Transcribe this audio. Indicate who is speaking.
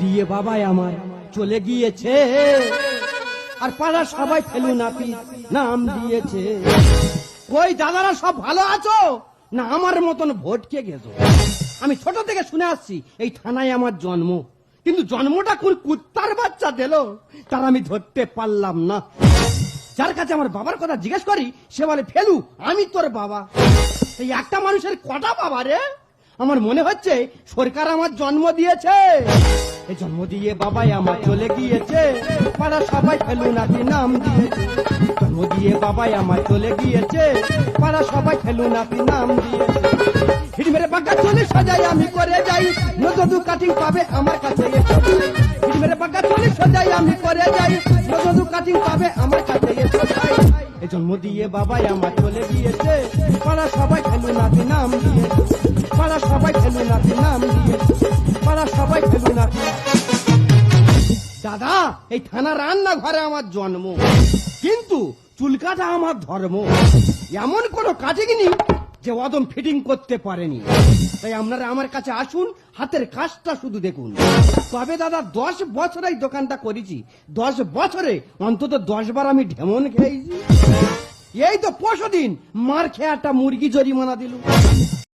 Speaker 1: দিয়ে বাবাই আমার চলে গিয়েছে, আর পাড়ার সবাই ফেলু নাতি নাম দিয়েছে। ওই দাদারা সব ভালো আছো না আমার মতন ভটকে গেছো? আমি ছোট থেকে শুনে আসছি এই থানায় আমার জন্ম, কিন্তু জন্মটা কোন কুত্তার বাচ্চা দিল তার আমি ধরতে পারলাম না। যার কাছে আমার বাবার কথা জিজ্ঞেস করি সে বলে ফেলু আমি তোর বাবা। এই একটা মানুষের কটা বাবা রে? আমার মনে হচ্ছে সরকার আমার জন্ম দিয়েছে। এই জন্ম দিয়ে বাবাই আমার চলে গিয়েছে, পাড়া সবাই ফেলু নাতি নাম দিয়েছে। জন্ম দিয়ে বাবাই আমার চলে গিয়েছে, পাড়া সবাই ফেলু নাতি নাম দিয়েছে। হিট মেরে বাঁকা চলে সাজাই আমি করে যাই, নজদু কাটিং পাবে আমার কাছে এসে। হিট মেরে বাঁকা চলে সাজাই আমি করে যাই, নজদু কাটিং পাবে আমার কাছে এসে। এই জন্ম দিয়ে বাবাই আমার চলে গিয়েছে, পাড়া সবাই ফেলু নাতি নাম দিয়েছে। পাড়া সবাই ফেলু নাতি নাম দিয়েছে, পাড়া সবাই ফেলু নাতি। দাদা এই থানা রান্না ঘরে আমার জন্ম, কিন্তু চুল কাটা আমার ধর্ম। এমন কোনো কাটিংনি যে অদম ফিটিং করতে পারেনি। তাই আপনারা আমার কাছে আসুন, হাতের কাজটা শুধু দেখুন। তবে দাদা 10 বছর এই দোকানটা করেছি, 10 বছরে অন্তত 10 বার আমি ঢেমন খেয়েছি। এই তো পরশুদিন মার খেয়ে একটা মুরগি জরিমানা দিল।